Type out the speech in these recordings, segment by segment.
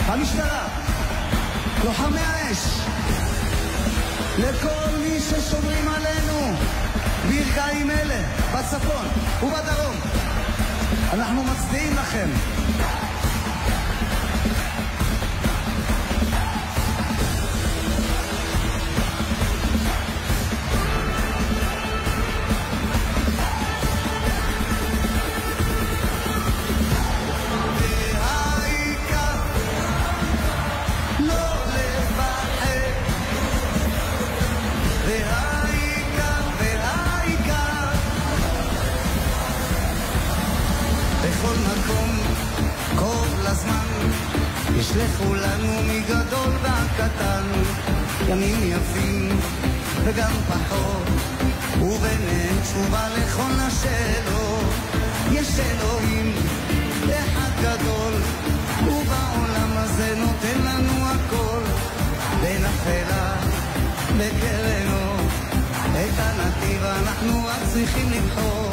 המשטרה, לוחמי האש, לכל מי ששומרים עלינו ברגעים אלה, בצפון ובדרום, אנחנו מצדיעים לכם. בכל מקום, כל הזמן, ישלחו לנו מגדול והקטן, ימים יפים וגם פחות, וביניהם תשובה לכל השאלות. יש אלוהים אחד גדול, ובעולם הזה נותן לנו הכל, בין אפלה בקרנו, את הנתיב אנחנו רק צריכים לבחור,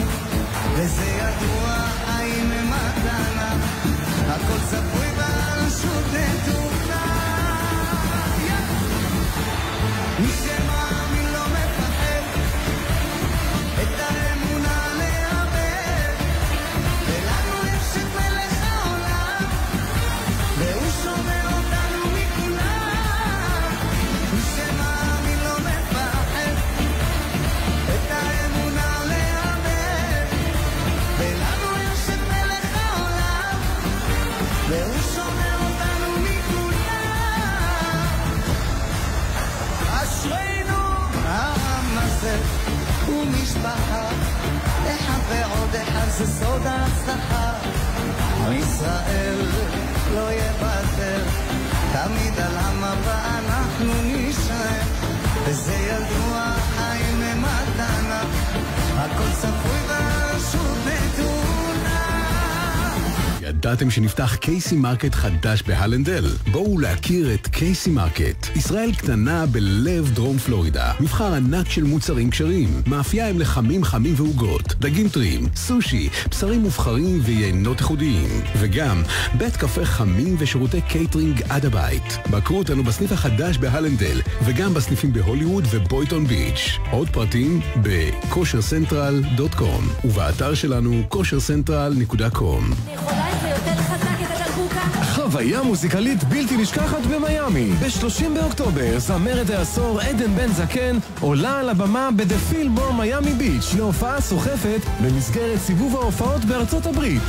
וזה ידוע חיים ממתנה, הכל צפוי ברשות נתונה. מי שמאמין לא מפחד, את האמונה לאבד, ולנו יש את מלך העולם, והוא שומר אותנו מכולם. מי שמאמין לא מפחד, את האמונה לאבד, ולנו יש את מלך העולם, והוא שומר אותנו מכולם. אשרינו העם הזה ומשפחה, אחד ועוד אחד זה סוד ההצלחה. ישראל לא יוותר, תמיד על המפה אנחנו נשאר, וזה ידוע חיים ממתנה, הכל צפוי ברשות נתונה. ידעתם שנפתח קייסי מרקט חדש בהלנדל? בואו להכיר את קייסי מרקט. ישראל קטנה בלב דרום פלורידה. מבחר ענק של מוצרים כשרים. מאפייה עם לחמים חמים ועוגות, דגים טריים, סושי, בשרים מובחרים ויינות ייחודיים. וגם בית קפה חמים ושירותי קייטרינג עד הבית. בקרו אותנו בסניף החדש בהלנדל, וגם בסניפים בהוליווד ובויטון ביץ'. עוד פרטים ב-koshercentral.com ובאתר שלנו koshercentral.com. חוויה מוזיקלית בלתי נשכחת במיימי. ב-30 באוקטובר זמרת העשור עדן בן זקן עולה על הבמה בדפיל בור מיימי ביץ' להופעה סוחפת במסגרת סיבוב ההופעות בארצות הברית.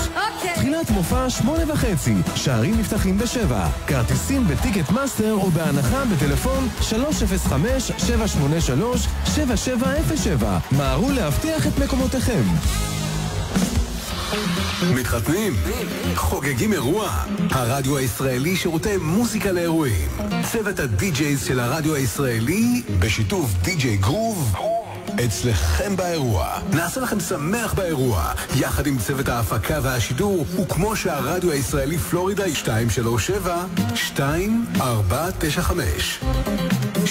תחילת מופע 8:30, שערים נפתחים ב-7. כרטיסים בטיקט מאסטר או בהנחה בטלפון 305-783-7707. מהרו להבטיח את מקומותיכם. מתחתנים? חוגגים אירוע? הרדיו הישראלי שירותי מוזיקה לאירועים. צוות הדי-ג'ייז של הרדיו הישראלי בשיתוף די-ג'יי גרוב אצלכם באירוע. נעשה לכם שמח באירוע יחד עם צוות ההפקה והשידור, וכמו שהרדיו הישראלי פלורידה 237-2495 267-237-2495.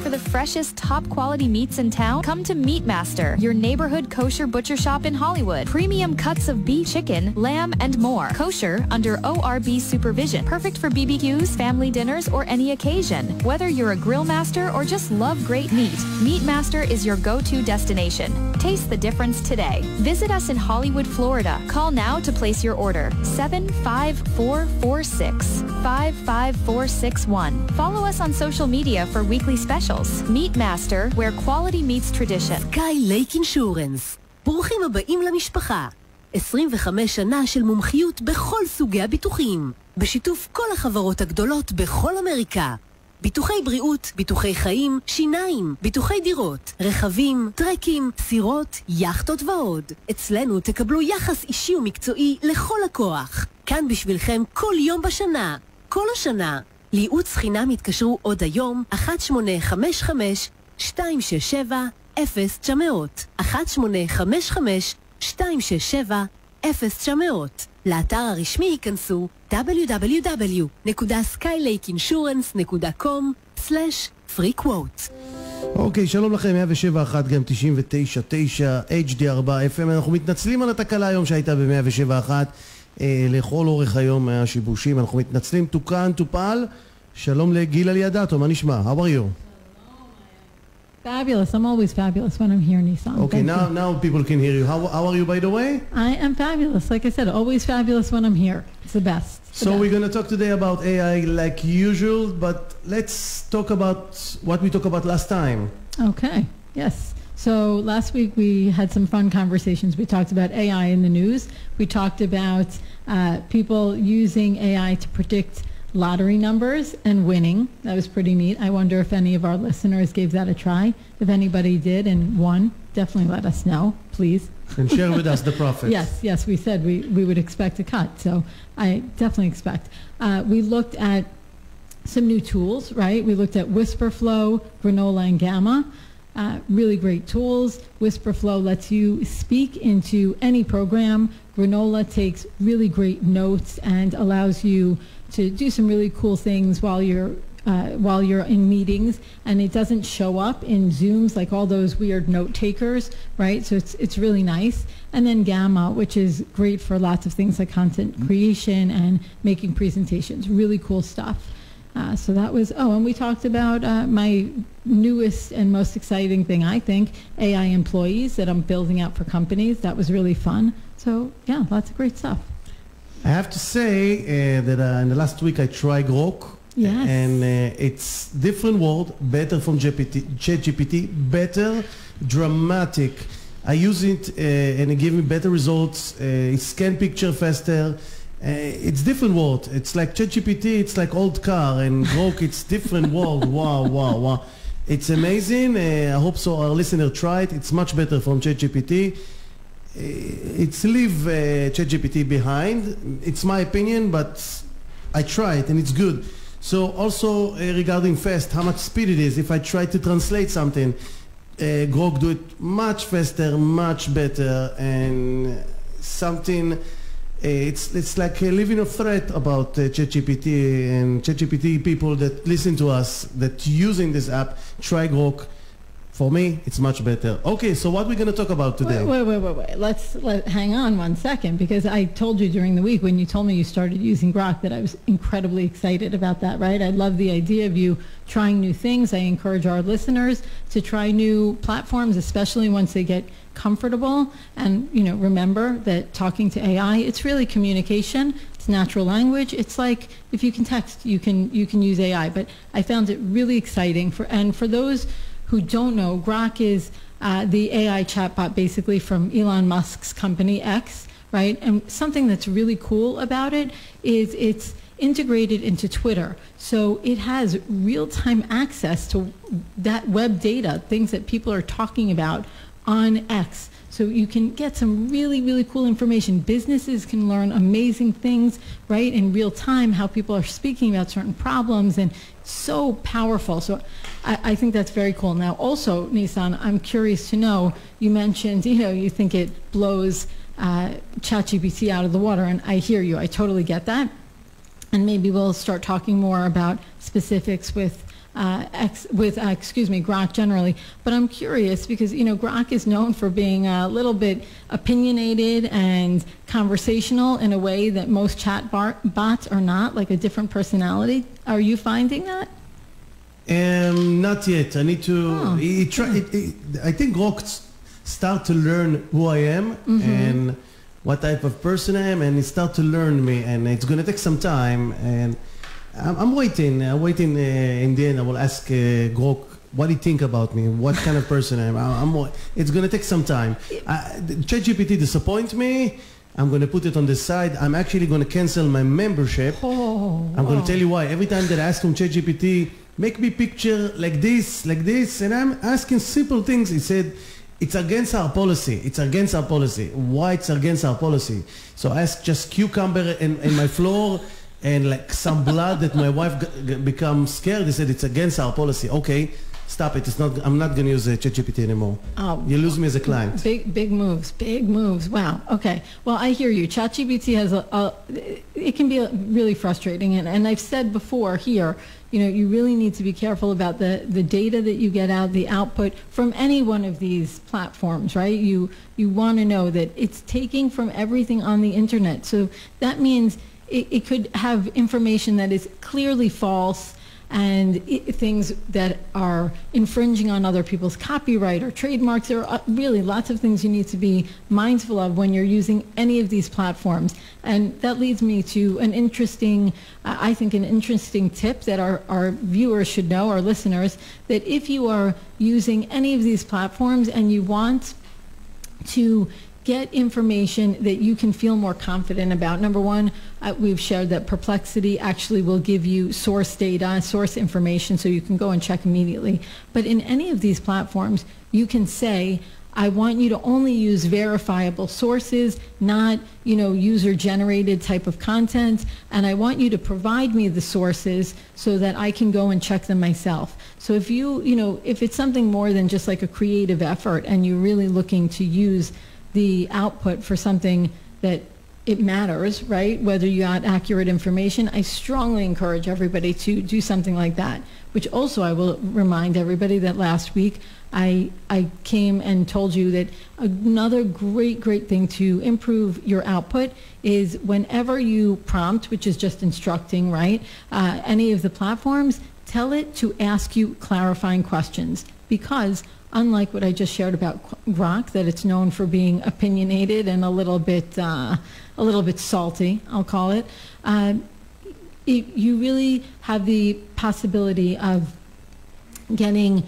For the freshest, top-quality meats in town, come to Meat Master, your neighborhood kosher butcher shop in Hollywood. Premium cuts of beef, chicken, lamb, and more. Kosher under ORB supervision. Perfect for BBQs, family dinners, or any occasion. Whether you're a grill master or just love great meat, Meat Master is your go-to destination. Taste the difference today. Visit us in Hollywood, Florida. Call now to place your order. 75446-55461. Follow us on social media for weekly specials. Meat Master, where quality meets tradition. Sky Lake Insurance. ברוכים הבאים למשפחה. 25 שנה של מומחיות בכל סוגי הביטוחים. בשיתוף כל החברות הגדולות בכל אמריקה. ביטוחי בריאות, ביטוחי חיים, שיניים, ביטוחי דירות, רכבים, טרקים, סירות, יחטות ועוד. אצלנו תקבלו יחס אישי ומקצועי לכל לקוח. כאן בשבילכם כל יום בשנה, כל השנה. לייעוץ חינם התקשרו עוד היום 1-855-267-0900 1-855-267-0900. לאתר הרשמי ייכנסו www.skylakeinsurance.com/free quote. אוקיי, שלום לכם, 107.1 גם 99.9 HD4 FM. אנחנו מתנצלים על התקלה היום שהייתה ב-107.1. לכל אורך היום השיבושים, אנחנו מתנצלים. תוקן, טופל. שלום לגיל אלידתו, מה נשמע? How are you? Fabulous. I'm always fabulous when I'm here, Nissan. Okay, now people can hear you. How are you, by the way? I am fabulous. Like I said, always fabulous when I'm here. It's the best. So we're going to talk today about AI like usual, but let's talk about what we talked about last time. Okay, yes. So last week we had some fun conversations. We talked about AI in the news. We talked about people using AI to predict lottery numbers and winning. That was pretty neat. I wonder if any of our listeners gave that a try. If anybody did and won, definitely let us know, please. And share with us the profits. Yes, we said we would expect a cut. So I definitely expect. We looked at some new tools, right? We looked at WhisperFlow, Granola, and Gamma. Really great tools. WhisperFlow lets you speak into any program. Granola takes really great notes and allows you to do some really cool things while you're in meetings, and it doesn't show up in Zooms like all those weird note takers, right? So it's really nice. And then Gamma, which is great for lots of things like content creation and making presentations. Really cool stuff. So that was, and we talked about my newest and most exciting thing, I think, AI employees that I'm building out for companies. That was really fun. So yeah, lots of great stuff. I have to say that in the last week I tried Grok. Yes. And it's different world, better from ChatGPT, better, dramatic. I use it and it gave me better results. It scan picture faster. It's different world. It's like ChatGPT, it's like old car, and Grok, it's different world. Wow. It's amazing. I hope so our listener try it. It's much better from ChatGPT. It's leave ChatGPT behind. It's my opinion, but I try it and it's good. So also regarding fast, how much speed it is. If I try to translate something, Grok do it much faster, much better, and something. It's like living a threat about ChatGPT, and ChatGPT people that listen to us that using this app try Grok. For me, it's much better. Okay, so what we're going to talk about today? Wait. Let's hang on 1 second, because I told you during the week when you told me you started using Grok that I was incredibly excited about that, right? I love the idea of you trying new things. I encourage our listeners to try new platforms, especially once they get comfortable. And, remember that talking to AI, it's really communication. It's natural language. It's like if you can text, you can use AI. But I found it really exciting. For those who don't know, Grok is the AI chatbot basically from Elon Musk's company X, right? And something that's really cool about it is it's integrated into Twitter. So it has real-time access to that web data, things that people are talking about on X. So you can get some really, really cool information. Businesses can learn amazing things, right, in real time, how people are speaking about certain problems, and so powerful. So I think that's very cool. Now, also, Nissan, I'm curious to know, you mentioned, you think it blows ChatGPT out of the water, and I hear you. I totally get that. And maybe we'll start talking more about specifics with Grok generally. But I'm curious because, Grok is known for being a little bit opinionated and conversational in a way that most chat bots are not, like a different personality. Are you finding that? Not yet. I need to... I think Grok start to learn who I am and what type of person I am, and it start to learn me, and it's going to take some time, and I'm waiting. In the end, I will ask Grok what do you think about me, what kind of person I am. It's going to take some time. ChatGPT disappoint me. I'm going to put it on the side. I'm actually going to cancel my membership. I'm going to tell you why. Every time that I ask from ChatGPT, make me picture like this, and I'm asking simple things. He said, it's against our policy. It's against our policy. Why it's against our policy? So I asked just cucumber in my floor and like some blood that my wife become scared. They said it's against our policy. Okay, stop it. It's not. I'm not going to use ChatGPT anymore. You lose me as a client. Big moves. Wow. Okay. Well, I hear you. ChatGPT has it can be really frustrating, and I've said before here, you really need to be careful about the data that you get out, the output from any one of these platforms, right? You want to know that it's taking from everything on the internet. So that means it could have information that is clearly false and things that are infringing on other people's copyright or trademarks. There are really lots of things you need to be mindful of when you're using any of these platforms. And that leads me to an interesting, I think an interesting tip that our viewers should know, our listeners, that if you are using any of these platforms and you want to get information that you can feel more confident about. Number one, we've shared that Perplexity actually will give you source data, source information, so you can go and check immediately. But in any of these platforms, you can say, I want you to only use verifiable sources, not, user-generated type of content, and I want you to provide me the sources so that I can go and check them myself. So if if it's something more than just like a creative effort and you're really looking to use the output for something that it matters, right? Whether you got accurate information, I strongly encourage everybody to do something like that. Which also I will remind everybody that last week I came and told you that another great thing to improve your output is whenever you prompt, which is just instructing, right? Any of the platforms, tell it to ask you clarifying questions, because unlike what I just shared about Grok, that it's known for being opinionated and a little bit salty, I'll call it, you really have the possibility of getting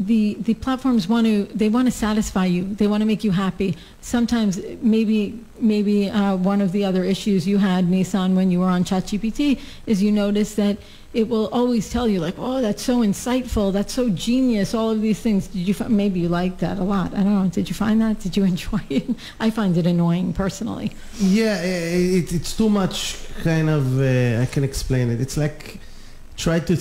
the platforms want to satisfy you. They want to make you happy. Sometimes maybe one of the other issues you had, Nissan, when you were on ChatGPT is you notice that it will always tell you like, oh, that's so insightful, that's so genius, all of these things. Maybe you like that a lot. I don't know. Did you find that? Did you enjoy it? I find it annoying personally. Yeah, it's too much kind of, I can explain it. It's like try to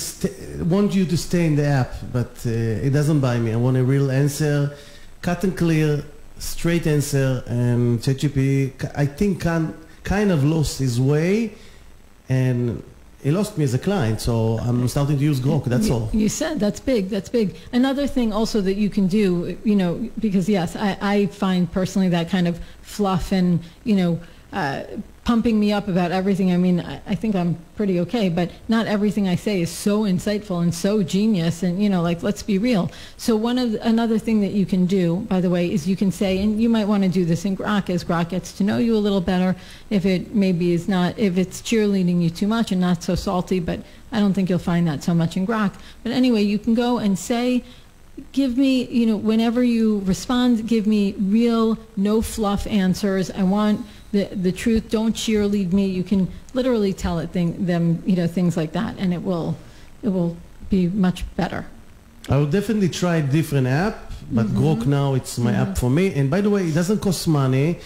want you to stay in the app, but it doesn't buy me. I want a real answer, cut and clear, straight answer, and ChatGPT, I think, kind of lost his way, and he lost me as a client, so I'm starting to use Grok, that's all. You said that's big, that's big. Another thing also that you can do, because yes, I find personally that kind of fluff and, pumping me up about everything. I mean, I think I'm pretty okay, but not everything I say is so insightful and so genius and, let's be real. So another thing that you can do, by the way, is you can say, and you might want to do this in Grok as Grok gets to know you a little better, if it maybe is not, if it's cheerleading you too much and not so salty, but I don't think you'll find that so much in Grok. But anyway, you can go and say, give me, whenever you respond, give me real, no fluff answers. I want the truth. Don't cheerlead me. You can literally tell it things like that, and it will be much better. I will definitely try a different app, but Grok now it's my app for me. And by the way, it doesn't cost money,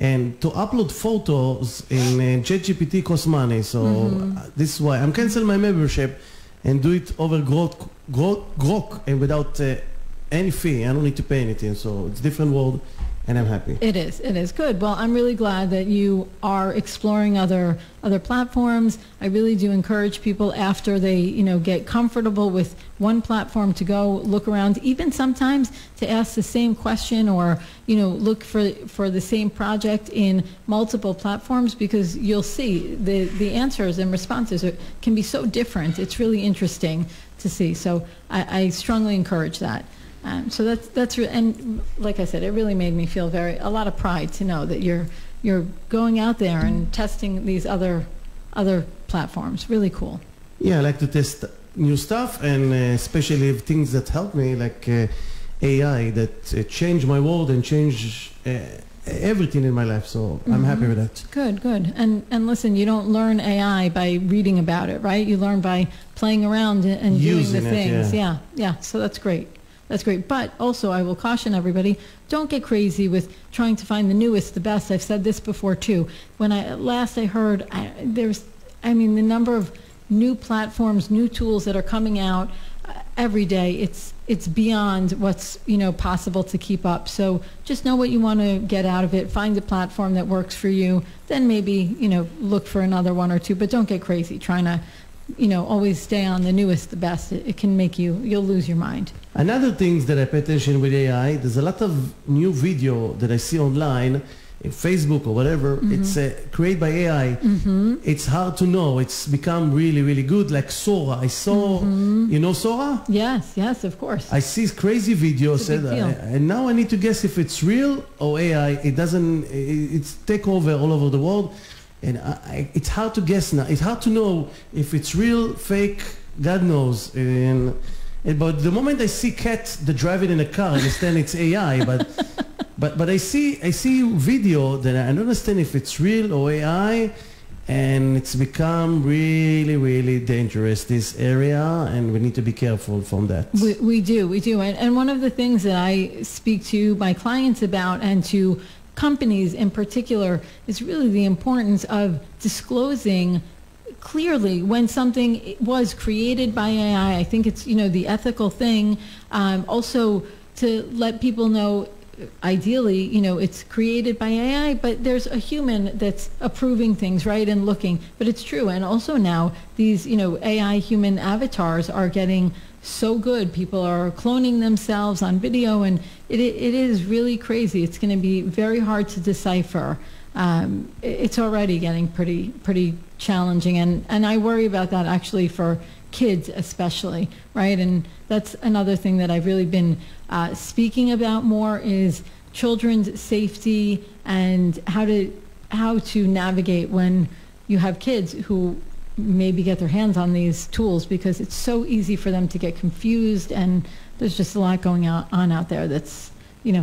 and to upload photos in ChatGPT costs money. So this is why I'm canceling my membership and do it over Grok and without any fee. I don't need to pay anything. So it's a different world. And I'm happy. It is good. Well, I'm really glad that you are exploring other platforms. I really do encourage people after they get comfortable with one platform to go look around, even sometimes to ask the same question or look for the same project in multiple platforms, because you'll see the answers and responses can be so different. It's really interesting to see. So I strongly encourage that. So and like I said, it really made me feel a lot of pride to know that you're going out there and testing these other platforms. Really cool. Yeah, I like to test new stuff, and especially things that help me, like AI, that change my world and change everything in my life. So I'm happy with that. Good. And listen, you don't learn AI by reading about it, right? You learn by playing around and doing the things. Yeah. So that's great. That's great. But also, I will caution everybody, don't get crazy with trying to find the newest, the best. I've said this before, too. When I heard, the number of new platforms, new tools that are coming out every day, it's beyond what's, possible to keep up. So just know what you want to get out of it. Find a platform that works for you. Then maybe, look for another one or two. But don't get crazy trying to always stay on the newest, the best. It can make you'll lose your mind. Another thing that I pay attention with AI, there's a lot of new video that I see online, in Facebook or whatever. It's created by AI. It's hard to know. It's become really, really good. Like Sora. I saw, you know Sora? Yes, of course. I see crazy videos, and now I need to guess if it's real or AI. It's take over all over the world, and it's hard to guess now. It's hard to know if it's real, fake, God knows. But the moment I see cat that driving in a car, I understand it's AI, but I see video that I don't understand if it's real or AI, and it's become really, really dangerous, this area, and we need to be careful from that. We do. And one of the things that I speak to my clients about, and to companies in particular, is really the importance of disclosing clearly when something was created by AI. I think it's, the ethical thing. Also to let people know, ideally, it's created by AI, but there's a human that's approving things, right, and looking. But it's true. And also now these, AI human avatars are getting so good. People are cloning themselves on video, and it is really crazy. It's going to be very hard to decipher. It's already getting pretty challenging, and I worry about that actually for kids especially, right? And that's another thing that I've really been speaking about more, is children's safety and how to navigate when you have kids who maybe get their hands on these tools, because it's so easy for them to get confused, and there's just a lot going on out there that's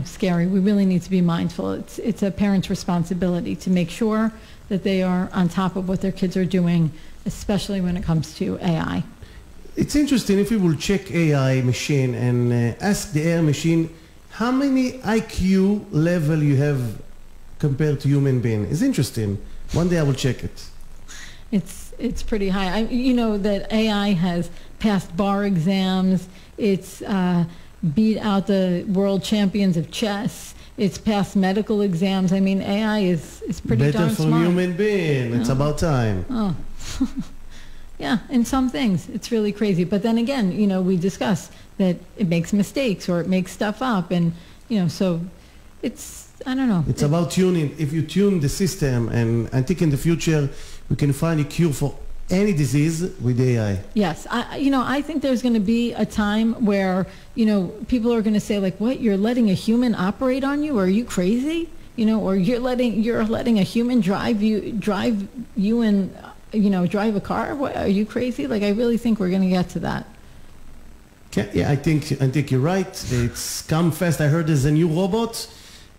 scary. We really need to be mindful. It's a parent's responsibility to make sure that they are on top of what their kids are doing, especially when it comes to AI. It's interesting if we will check AI machine and ask the AI machine how many IQ level you have compared to human being. It's interesting. One day I will check it. It's pretty high. That AI has passed bar exams. It's beat out the world champions of chess. It's passed medical exams. I mean, AI is pretty darn smart. Better for human being. It's about time. Oh. Yeah, in some things, it's really crazy. But then again, we discuss that it makes mistakes or it makes stuff up. And, so it's, I don't know. It's about tuning. If you tune the system, and I think in the future, we can find a cure for any disease with AI. Yes. I think there's going to be a time where, people are going to say, like, what, you're letting a human operate on you? Are you crazy? Or you're letting a human drive you and, drive a car? What, are you crazy? Like, I really think we're going to get to that. Yeah, I think you're right. It's come fast. I heard there's a new robot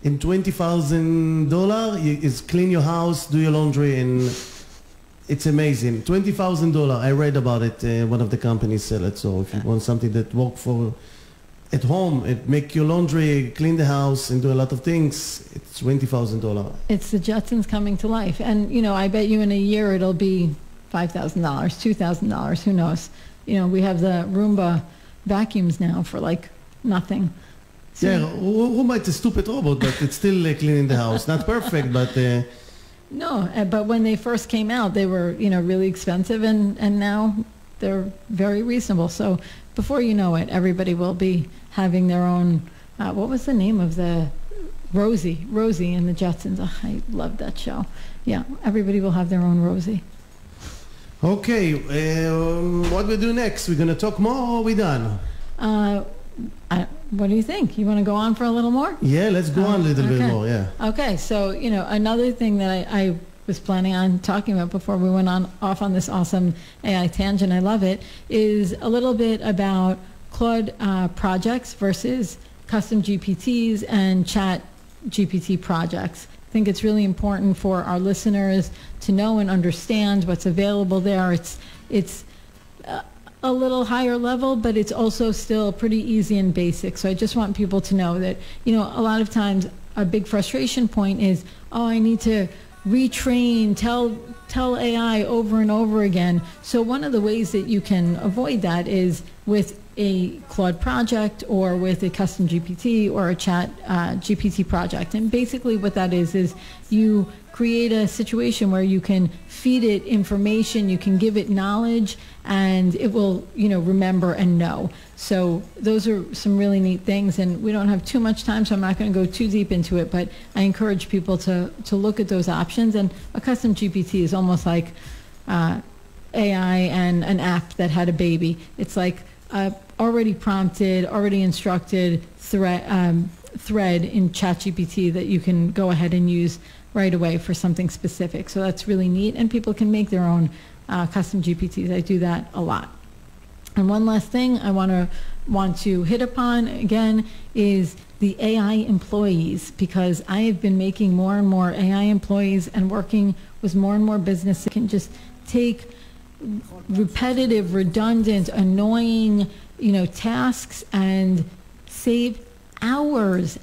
in $20,000. It's clean your house, do your laundry, and it's amazing. $20,000. I read about it. One of the companies sell it. So if you want something that work for at home, it make your laundry, clean the house, and do a lot of things, it's $20,000. It's the Jetsons coming to life. And, I bet you in a year it'll be $5,000, $2,000, who knows. We have the Roomba vacuums now for like nothing. So, yeah, Roomba is a stupid robot, but it's still cleaning the house. Not perfect, but... No, but when they first came out, they were, really expensive, and now they're very reasonable. So before you know it, everybody will be having their own, what was the name of the, Rosie and the Jetsons. Oh, I love that show. Yeah, everybody will have their own Rosie. Okay, what we do next? We're going to talk more, or we done? What do you think? You want to go on for a little more? Yeah, let's go on a little bit more, yeah. Okay, so, another thing that I was planning on talking about before we went off on this awesome AI tangent, I love it, is a little bit about Claude projects versus custom GPTs and chat GPT projects. I think it's really important for our listeners to know and understand what's available there. It's a little higher level, but it's also still pretty easy and basic. So I just want people to know that, a lot of times a big frustration point is, I need to retrain, tell AI over and over again. So one of the ways that you can avoid that is with a Claude project or with a custom GPT or a chat GPT project. And basically what that is you create a situation where you can feed it information, you can give it knowledge, and it will, remember and know. So those are some really neat things, and we don't have too much time, so I'm not going to go too deep into it, but I encourage people to look at those options. And a custom GPT is almost like AI and an app that had a baby. It's like already prompted, already instructed thread in ChatGPT that you can go ahead and use right away for something specific. So that's really neat, and people can make their own custom GPTs. I do that a lot. And one last thing I want to hit upon again is the AI employees, because I have been making more and more AI employees and working with more and more businesses that can just take repetitive, redundant, annoying, tasks and save hours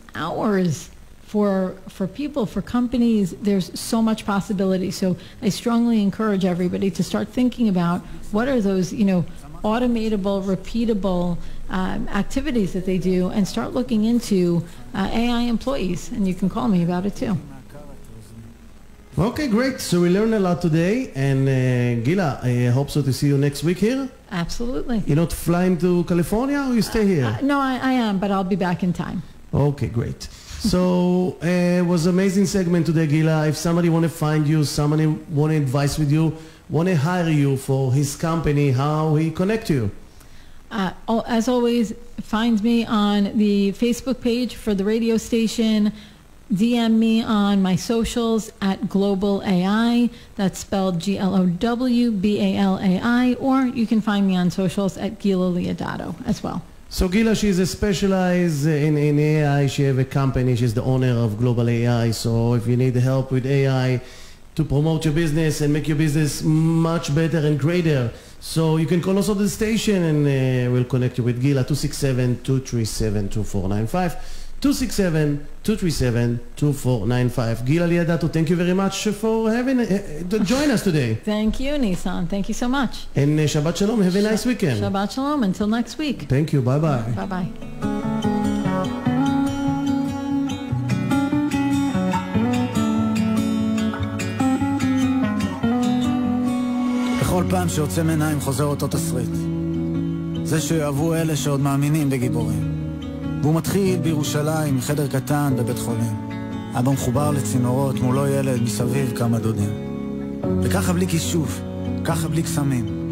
for people, for companies. There's so much possibility. So I strongly encourage everybody to start thinking about what are those, automatable, repeatable activities that they do, and start looking into AI employees. And you can call me about it too. Okay, great. So we learned a lot today, and Gila, I hope so to see you next week here. Absolutely. You're not flying to California, or you stay here? No, I am, but I'll be back in time. Okay, great. So it was an amazing segment today, Gila. If somebody want to find you, somebody want to advise with you, want to hire you for his company, how he connect to you? As always, find me on the Facebook page for the radio station. DM me on my socials at Global AI. That's spelled GLOWBALAI. Or you can find me on socials at Gila Leodato as well. So Gila, she's a specialized in AI. She have a company. She's the owner of Global AI. So if you need help with AI to promote your business and make your business much better and greater, so you can call us on the station, and we'll connect you with Gila. 267-237-2495. 267-237-2495. Gila Leodato, thank you very much for to join us today. Thank you, Nissan. Thank you so much. And Shabbat Shalom. Have a nice weekend. Shabbat Shalom. Until next week. Thank you. Bye-bye. Bye-bye. בכל פעם שיוצא מעיניים חוזר אותו תסריט. זה שיאהבו אלה שעוד מאמינים בגיבורים. והוא מתחיל בירושלים מחדר קטן בבית חולים. אבא מחובר לצינורות, מולו ילד, מסביב כמה דודים. וככה בלי כישוף, ככה בלי קסמים.